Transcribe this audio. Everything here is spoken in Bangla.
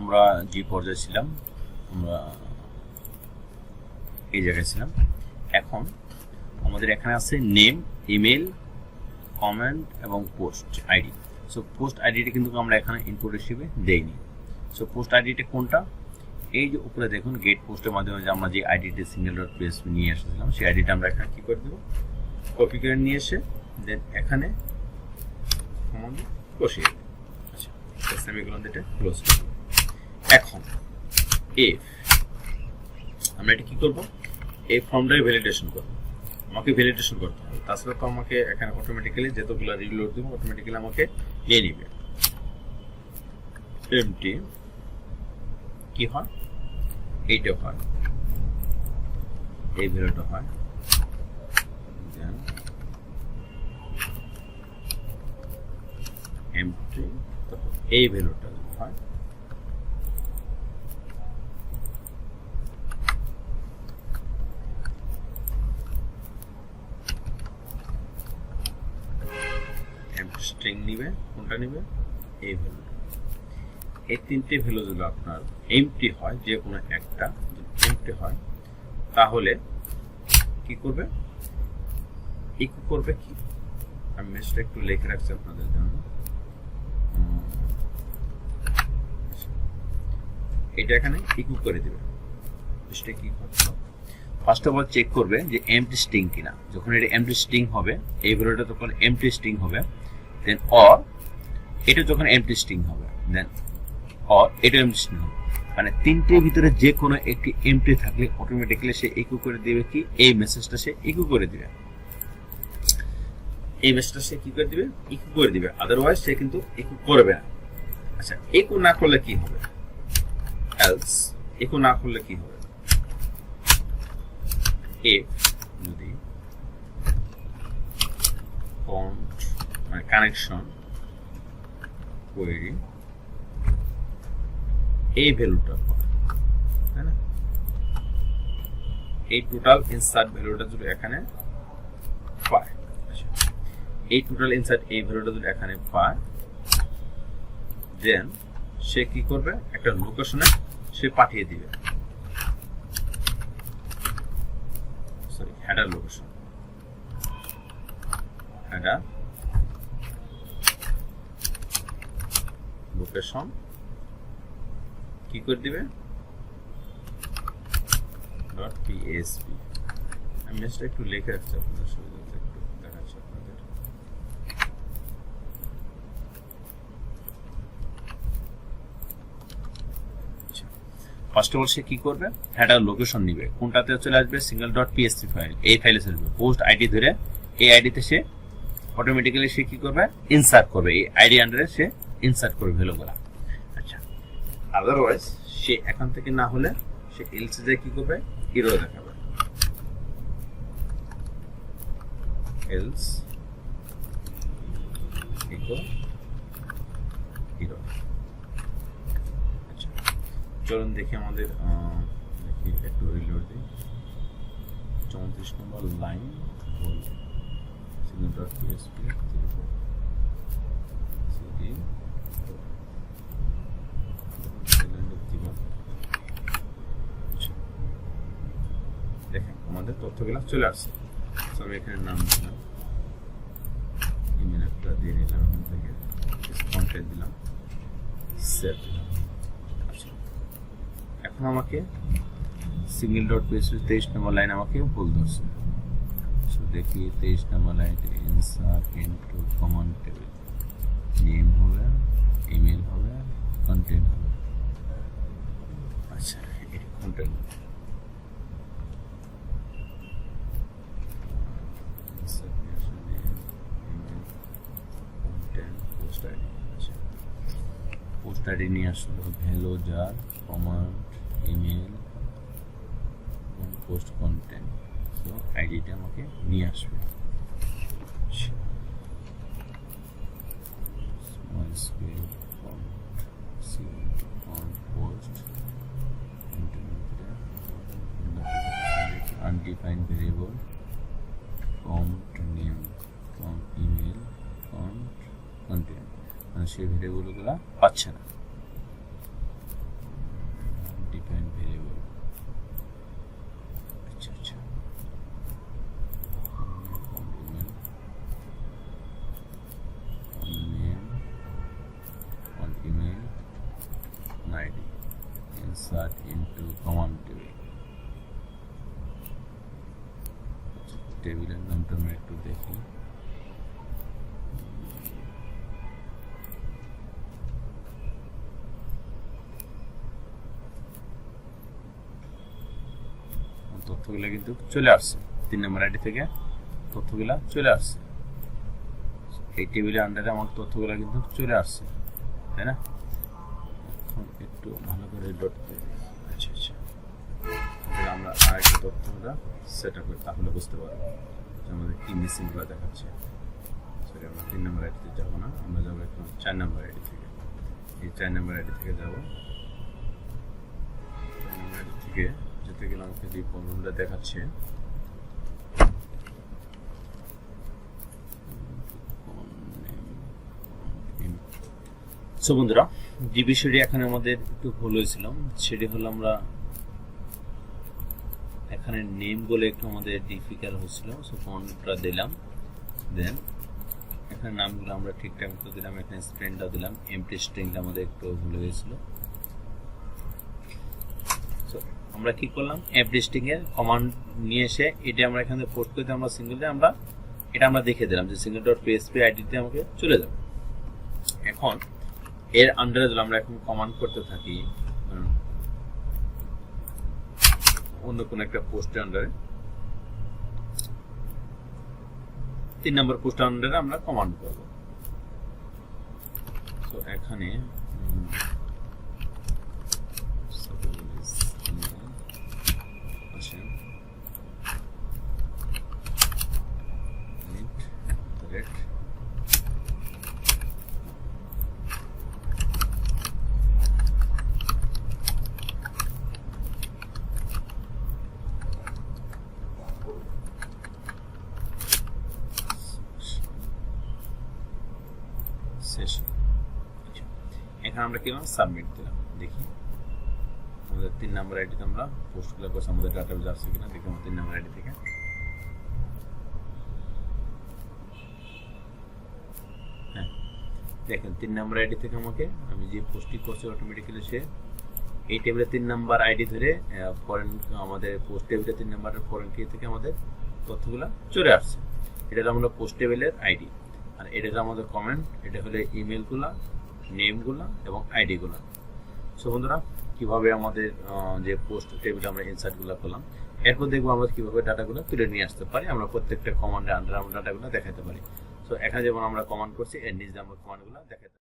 আমরা যে পর্যায়ে ছিলাম আমরা এই জায়গায় ছিলাম। এখন আমাদের এখানে আছে নেম, ইমেল, কমেন্ট এবং পোস্ট আইডি। সো পোস্ট আইডিটা কিন্তু আমরা এখানে ইনপুট হিসেবে দেইনি। সো পোস্ট আইডিটা কোনটা? এই যে উপরে দেখুন গেট পোস্টের মাধ্যমে যে আমরা যে আইডিটা সিঙ্গেল ডট পিএসপি নিয়ে এসেছিলাম সেই আইডিটা আমরা এখানে কি করে দেবো, কপি করে নিয়ে এসে দেন এখানে বসিয়ে দেবো। আচ্ছা, সেমিকোলন দিয়ে ক্লোজ করে দেবো। এখন ইফ আমরা এটা কি করব, এই ফর্মটাকে ভ্যালিডেশন করব। আমাকে ভ্যালিডেশন করতে হবে, তাছাড়া তো আমাকে এখানে অটোমেটিক্যালি যতগুলো রিলোড দেবো অটোমেটিক্যালি আমাকে নিয়ে নিবে। এমটি কি হয়, এইটা হয়, এই ভ্যালুটা হয়, এমটি এই ভ্যালুটা হয়, স্ট্রিং নিবে, কোনটা নিবে, এই ভ্যালু। এই তিনটে ভ্যালু যদি আপনার এমটি হয়, যে কোনো একটা এমটি হয়, তাহলে কি করবে, ইকো করবে কি, আমি মেসটা একটু লিখে রাখছি আপনাদের জন্য। এটা এখানে ইকো করে দিবে। এটা কি করতে হবে, ফার্স্ট অফ অল চেক করবে যে এমটি স্ট্রিং কিনা। যখন এটা এমটি স্ট্রিং হবে, এই ভ্যালুটা তখন এমটি স্ট্রিং হবে, দেন অর এটা যখন এমটি স্ট্রিং হবে, দেন অর এটা এমটি স্ট্রিং হবে। মানে তিনটের ভিতরে যে কোনো একটি এমটি থাকলে অটোমেটিক্যালি সে ইকো করে দিবে কি, এই মেসেজটা সে ইকো করে দিবে, এই মেসেজটা সে কি করে দিবে, ইকো করে দিবে। আদারওয়াইজ সে কিন্তু ইকো করবে না। আচ্ছা, ইকো না করলে কি হবে, এলস ইকো না করলে কি হবে, if যদি ফন্ট মানে কানেকশন কোয়েরি এই ভ্যালুটা পায়, তাই না, এই টোটাল ইনসার্ট ভ্যালুটা যদি এখানে পায়, এই টোটাল ইনসার্ট এই ভ্যালুটা যদি এখানে পায়, দেন সে কি করবে, একটা লোকেশনে সে পাঠিয়ে দিবে, sorry header location, header location কি করে দিবে, ডট পিএসপি। আমি জাস্ট একটু লিখে রাখছি আপনাদের সুবিধার্থে, একটু দেখাচ্ছি আপনাদের। ফার্স্ট অফ অল সে কি করবে, হেডার লোকেশন নিবে, কোনটাতে চলে আসবে, সিঙ্গেল ডট পিএসপি ফাইল, এই ফাইলে চলে আসবে। পোস্ট আইডি ধরে এই আইডিতে সে অটোমেটিক্যালি সে কি করবে, ইনসার্ট করবে, এই আইডি আন্ডারে সে ইনসার্ট করবে ভ্যালুগুলা। আচ্ছা, আদারওয়াইজ সে এখান থেকে না হলে সে এলসে যে কি করবে, ইরো দেখাবে, এলস ইকো ইরো। আচ্ছা, চলুন দেখি আমাদের দেখি একটু রিলোড দিই। 34 নম্বর line single dot PSP CD দেখেন আমাদের তথ্যগুলো চলে আসছে। আমি এখানে নাম দিলাম, ইমেল একটা দিয়ে নিলাম, এখান থেকে কন্ট্যাক্ট দিলাম, সেভ দিলাম। আচ্ছা, এখন আমাকে সিঙ্গেল ডট পিএসপি 23 নম্বর লাইন আমাকে ভুল ধরছে। দেখি 23 নম্বর লাইনে insert into command table, name হবে, ইমেল হবে, কন্টেন্ট হবে। আচ্ছা, এটা কন্টেন্ট পোস্ট আইডি নিয়ে আসলো, ভ্যালু যার, কমান্ড, ইমেল, পোস্ট কন্টেন্ট। তো আইডিটা আমাকে নিয়ে আসবে। Small scale font post undefined variable, const name, email, content, মানে সেই ভেরিয়েবলগুলো পাচ্ছে না। Insert into command table. টেবিলের নামটা আমরা একটু দেখি। তথ্যগুলো কিন্তু চলে আসছে, 3 নম্বর আইডি থেকে তথ্যগুলা চলে আসছে। এই টেবিলের আন্ডারে আমার তথ্যগুলো কিন্তু চলে আসছে, তাই না? এখন একটু ভালো করে ডট করে দিই। আচ্ছা আচ্ছা, আমরা আরেকটা তথ্যটা সেট আপ করি, তাহলে বুঝতে পারবো যে আমাদের কি মিসিংগুলো দেখাচ্ছে। সরি, আমরা 3 নম্বর আইডিতে যাবো না, আমরা যাবো এখন 4 নম্বর আইডি থেকে। এই 4 নম্বর আইডি থেকে যাবো। 4 নম্বর আইডি থেকে যেতে গেলে আমাকে যে প্রবলেমটা দেখাচ্ছে, সো বন্ধুরা, যে বিষয়টি এখানে আমাদের একটু ভুল হয়েছিল সেটি হলো আমরা এখানে নেম বলে একটু আমাদের ডিফিকাল্ট হচ্ছিল। সো ফন্টটা দিলাম, দেন এখানে নামগুলো আমরা ঠিকঠাক মতো দিলাম, এখানে স্ট্রিংটা দিলাম, এমটি স্ট্রিংটা আমাদের একটু ভুল হয়েছিল। সো আমরা কি করলাম, এমটি স্ট্রিং এর কমান্ড নিয়ে এসে এটা আমরা এখানে পোস্ট করতে আমরা সিঙ্গেলটা এটা আমরা দেখে দিলাম যে সিঙ্গেল ডট পিএসপি আইডিতে আমাকে চলে যাবে। এখন এর আন্ডারে যদি আমরা এখন কমান্ড করতে থাকি অন্য কোন একটা পোস্টের আন্ডারে, 3 নম্বর পোস্টের আন্ডারে আমরা কমান্ড করব। তো এখানে এখানে আমরা কি সাবমিট দিলাম। দেখি আমাদের 3 নম্বর আইডিতে আমরা পোস্টগুলো করছি, আমাদের ডাটাবেজ আসছে কিনা দেখি। আমার 3 নম্বর আইডি থেকে হ্যাঁ দেখেন, 3 নম্বর আইডি থেকে আমাকে আমি যে পোস্টটি করছি অটোমেটিক্যালি সে এই টেবিলে 3 নম্বর আইডি ধরে ফরেন আমাদের পোস্ট টেবিলে 3 নম্বরের ফরেন কি থেকে আমাদের তথ্যগুলো চলে আসছে। এটা হলো আমরা পোস্ট টেবিলের আইডি, আর এটা হলো আমাদের কমেন্ট, এটা হলো ইমেলগুলা, নেমগুলা এবং আইডিগুলা। সো বন্ধুরা, কিভাবে আমাদের যে পোস্ট টেবিলে আমরা ইনসার্টগুলো করলাম, এরপর দেখবো আমরা কিভাবে ডাটাগুলো তুলে নিয়ে আসতে পারি। আমরা প্রত্যেকটা কমান্ডের আন্ডারে আমরা ডাটাগুলো দেখাতে পারি। সো এখানে যেমন আমরা কমান্ড করছি, এর নিচে আমরা কমান্ডগুলো দেখাতে পারি।